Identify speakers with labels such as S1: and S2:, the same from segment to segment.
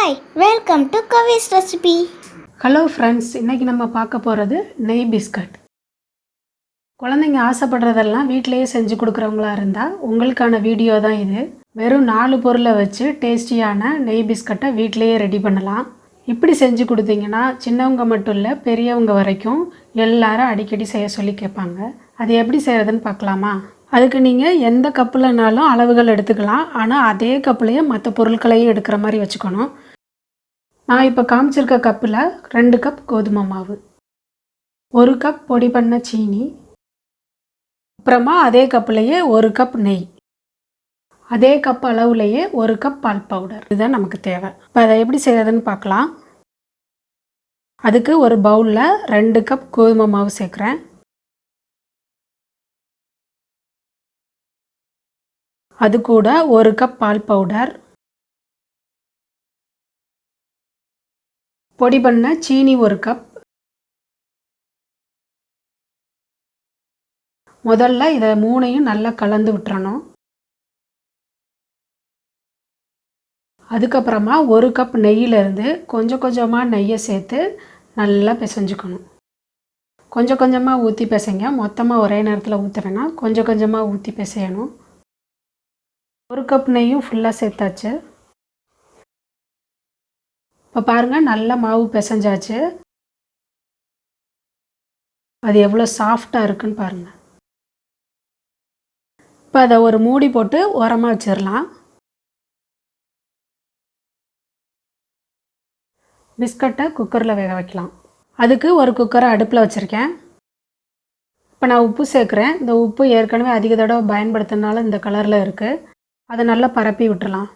S1: Hi, welcome to Kavi's recipe.
S2: Hello friends, இன்றைக்கி நம்ம பார்க்க போகிறது நெய் பிஸ்கட். குழந்தைங்க ஆசைப்படுறதெல்லாம் வீட்டிலையே செஞ்சு கொடுக்குறவங்களா இருந்தால் உங்களுக்கான வீடியோ தான் இது. வெறும் 4 பொருளை வச்சு டேஸ்டியான நெய் பிஸ்கட்டை வீட்டிலையே ரெடி பண்ணலாம். இப்படி செஞ்சு கொடுத்தீங்கன்னா சின்னவங்க மட்டும் இல்லை, பெரியவங்க வரைக்கும் எல்லாரும் அடிக்கடி செய்ய சொல்லி கேட்பாங்க. அது எப்படி செய்கிறதுன்னு பார்க்கலாமா? அதுக்கு நீங்கள் எந்த கப்புலனாலும் அளவுகள் எடுத்துக்கலாம். ஆனால் அதே கப்புலேயே மற்ற பொருட்களையும் எடுக்கிற மாதிரி வச்சுக்கணும். நான் இப்போ காமிச்சிருக்க கப்பில் 2 கப் கோதுமை மாவு, 1 கப் பொடி பண்ண சீனி, அப்புறமா அதே கப்புலையே 1 கப் நெய், அதே கப் அளவுலையே 1 கப் பால் பவுடர். இதுதான் நமக்கு தேவை. இப்போ அதை எப்படி செய்கிறதுன்னு பார்க்கலாம். அதுக்கு ஒரு பவுலில் 2 கப் கோதுமை மாவு சேர்க்குறேன். அது கூட 1 கப் பால் பவுடர், பொடி பண்ண சீனி 1 கப். முதல்ல இதை 3ஐயும் நல்லா கலந்து விட்டுறணும். அதுக்கப்புறமா 1 கப் நெய்யிலேருந்து கொஞ்சம் கொஞ்சமாக நெய்யை சேர்த்து நல்லா பிசைஞ்சுக்கணும். கொஞ்சம் கொஞ்சமாக ஊற்றி பிசைங்க, மொத்தமாக ஒரே நேரத்தில் ஊற்ற வேணாம், கொஞ்சம் கொஞ்சமாக ஊற்றி பிசையணும். 1 கப் நெய்யும் ஃபுல்லாக சேர்த்தாச்சு. இப்போ பாருங்கள், நல்லா மாவு பிசைஞ்சாச்சு. அது எவ்வளோ சாஃப்டாக இருக்குன்னு பாருங்கள். இப்போ அதை ஒரு மூடி போட்டு ஓரமாக வச்சிடலாம். பிஸ்கட்டை குக்கரில் வேக வைக்கலாம். அதுக்கு ஒரு குக்கரை அடுப்பில் வச்சுருக்கேன். இப்போ நான் உப்பு சேர்க்குறேன். இந்த உப்பு ஏற்கனவே அதிக தடவை பயன்படுத்தினால இந்த கலரில் இருக்குது. அதை நல்லா பரப்பி விட்டுடலாம்.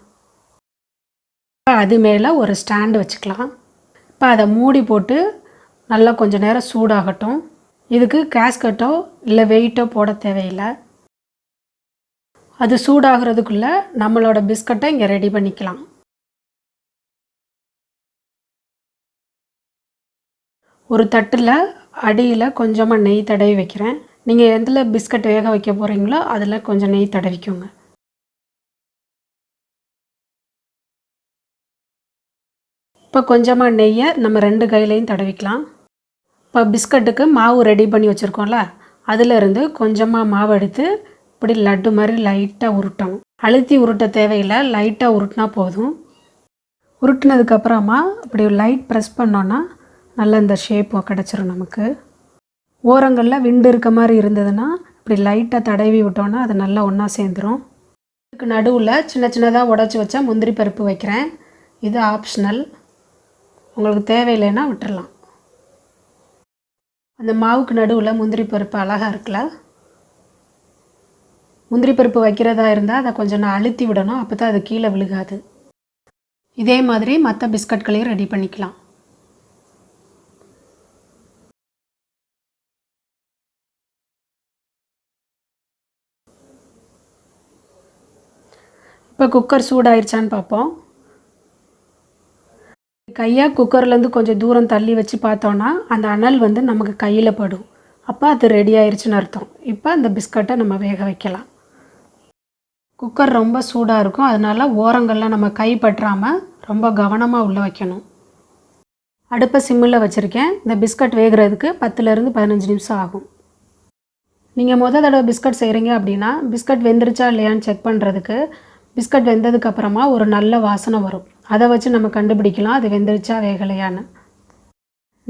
S2: இப்போ அது மேலே ஒரு ஸ்டாண்டு வச்சுக்கலாம். இப்போ அதை மூடி போட்டு நல்லா கொஞ்சம் நேரம் சூடாகட்டும். இதுக்கு கேஸ்கட்டோ இல்லை வெயிட்டோ போட தேவையில்லை. அது சூடாகிறதுக்குள்ளே நம்மளோட பிஸ்கட்டை இங்கே ரெடி பண்ணிக்கலாம். ஒரு தட்டில் அடியில் கொஞ்சமாக நெய் தடவி வைக்கிறேன். நீங்கள் எதில் பிஸ்கட் வேக வைக்க போகிறீங்களோ அதில் கொஞ்சம் நெய் தடவிக்கோங்க. இப்போ கொஞ்சமாக நெய்யை நம்ம 2 கையிலையும் தடவிக்கலாம். இப்போ பிஸ்கட்டுக்கு மாவு ரெடி பண்ணி வச்சுருக்கோம்ல, அதிலிருந்து கொஞ்சமாக மாவு எடுத்து இப்படி லட்டு மாதிரி லைட்டாக உருட்டணும். அழுத்தி உருட்ட தேவையில்லை, லைட்டாக உருட்டினா போதும். உருட்டினதுக்கப்புறமா இப்படி லைட் ப்ரெஸ் பண்ணோன்னா நல்லா இந்த ஷேப் கிடச்சிரும் நமக்கு. ஓரங்களில் விண்டு இருக்க மாதிரி இருந்ததுன்னா இப்படி லைட்டாக தடவி விட்டோன்னா அது நல்லா ஒன்றா சேர்ந்துடும். இதுக்கு நடுவில் சின்ன சின்னதாக உடச்சி வச்சா முந்திரி பருப்பு வைக்கிறேன். இது ஆப்ஷனல், உங்களுக்கு தேவையில்லைன்னா விட்டுறலாம். அந்த மாவுக்கு நடுவில் முந்திரி பருப்பு அழகாக இருக்குல்ல. முந்திரி பருப்பு வைக்கிறதா இருந்தால் அதை கொஞ்சம் நான் அழுத்தி விடணும், அப்போ தான் அது கீழே விழுகாது. இதே மாதிரி மற்ற பிஸ்கட்களையும் ரெடி பண்ணிக்கலாம். இப்போ குக்கர் சூடாயிருச்சான்னு பார்ப்போம். கையை குக்கர்லேருந்து கொஞ்சம் தூரம் தள்ளி வச்சு பார்த்தோன்னா அந்த அனல் நமக்கு கையில் படும். அப்போ அது ரெடி ஆயிடுச்சுன்னு அர்த்தம். இப்போ அந்த பிஸ்கட்டை நம்ம வேக வைக்கலாம். குக்கர் ரொம்ப சூடாக இருக்கும், அதனால் ஓரங்களில் நம்ம கை பற்றாமல் ரொம்ப கவனமாக உள்ளே வைக்கணும். அடுப்பை சிம்மில் வச்சுருக்கேன். இந்த பிஸ்கட் வேகிறதுக்கு 10லேருந்து 15 நிமிஷம் ஆகும். நீங்கள் மொதல் தடவை பிஸ்கட் செய்கிறீங்க அப்படின்னா பிஸ்கட் வெந்துருச்சா இல்லையான்னு செக் பண்ணுறதுக்கு பிஸ்கட் வெந்ததுக்கப்புறமா ஒரு நல்ல வாசனை வரும். அதை வச்சு நம்ம கண்டுபிடிக்கலாம் அது வெந்துருச்சா வேகலையான்னு.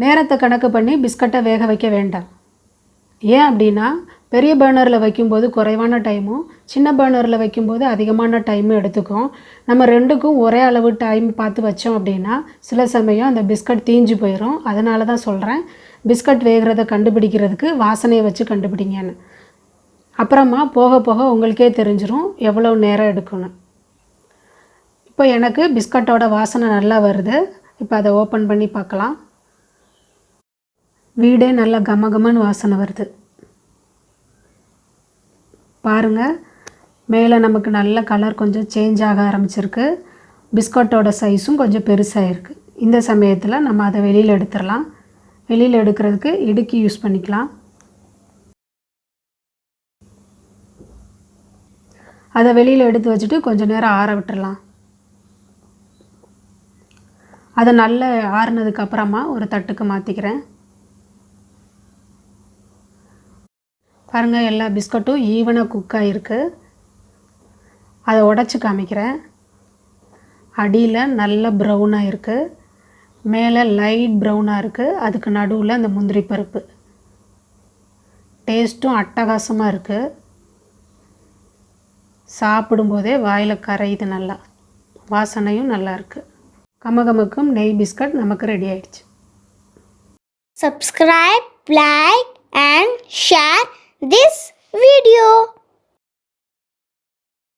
S2: நேரத்தை கணக்கு பண்ணி பிஸ்கட்டை வேக வைக்க வேண்டாம். ஏன் அப்படின்னா பெரிய பர்னரில் வைக்கும்போது குறைவான டைமும், சின்ன பர்னரில் வைக்கும்போது அதிகமான டைமும் எடுத்துக்கும். நம்ம ரெண்டுக்கும் ஒரே அளவு டைம் பார்த்து வச்சோம் அப்படின்னா சில சமயம் அந்த பிஸ்கட் தீஞ்சு போயிடும். அதனால தான் சொல்கிறேன், பிஸ்கட் வேகிறத கண்டுபிடிக்கிறதுக்கு வாசனையை வச்சு கண்டுபிடிங்கன்னு. அப்புறமா போக போக உங்களுக்கே தெரிஞ்சிடும் எவ்வளோ நேரம் எடுக்கணும். இப்போ எனக்கு பிஸ்கட்டோட வாசனை நல்லா வருது. இப்போ அதை ஓப்பன் பண்ணி பார்க்கலாம். வீடே நல்லா கமகமன்னு வாசனை வருது பாருங்கள். மேலே நமக்கு நல்ல கலர் கொஞ்சம் சேஞ்ச் ஆக ஆரம்பிச்சிருக்கு. பிஸ்கட்டோட சைஸும் கொஞ்சம் பெருசாக இருக்குது. இந்த சமயத்தில் நம்ம அதை வெளியில் எடுத்துடலாம். வெளியில் எடுக்கிறதுக்கு இடுக்கி யூஸ் பண்ணிக்கலாம். அதை வெளியில் எடுத்து வச்சுட்டு கொஞ்சம் நேரம் ஆற விட்டுடலாம். அதை நல்லா ஆறுனதுக்கப்புறமா ஒரு தட்டுக்கு மாற்றிக்கிறேன். பாருங்கள், எல்லா பிஸ்கட்டும் ஈவனாக குக் ஆகிருக்கு. அதை உடச்சி காமிக்கிறேன். அடியில் நல்ல ப்ரௌனாக இருக்குது, மேலே லைட் ப்ரௌனாக இருக்குது. அதுக்கு நடுவில் அந்த முந்திரி பருப்பு. டேஸ்ட்டும் அட்டகாசமாக இருக்குது. சாப்பிடும்போதே வாயில் கரையுது, நல்லா வாசனையும் நல்லா இருக்குது. கமகமக்கும் நெய் பிஸ்கட் நமக்கு ரெடி ஆயிடுச்சு.
S1: Subscribe, like and share this video.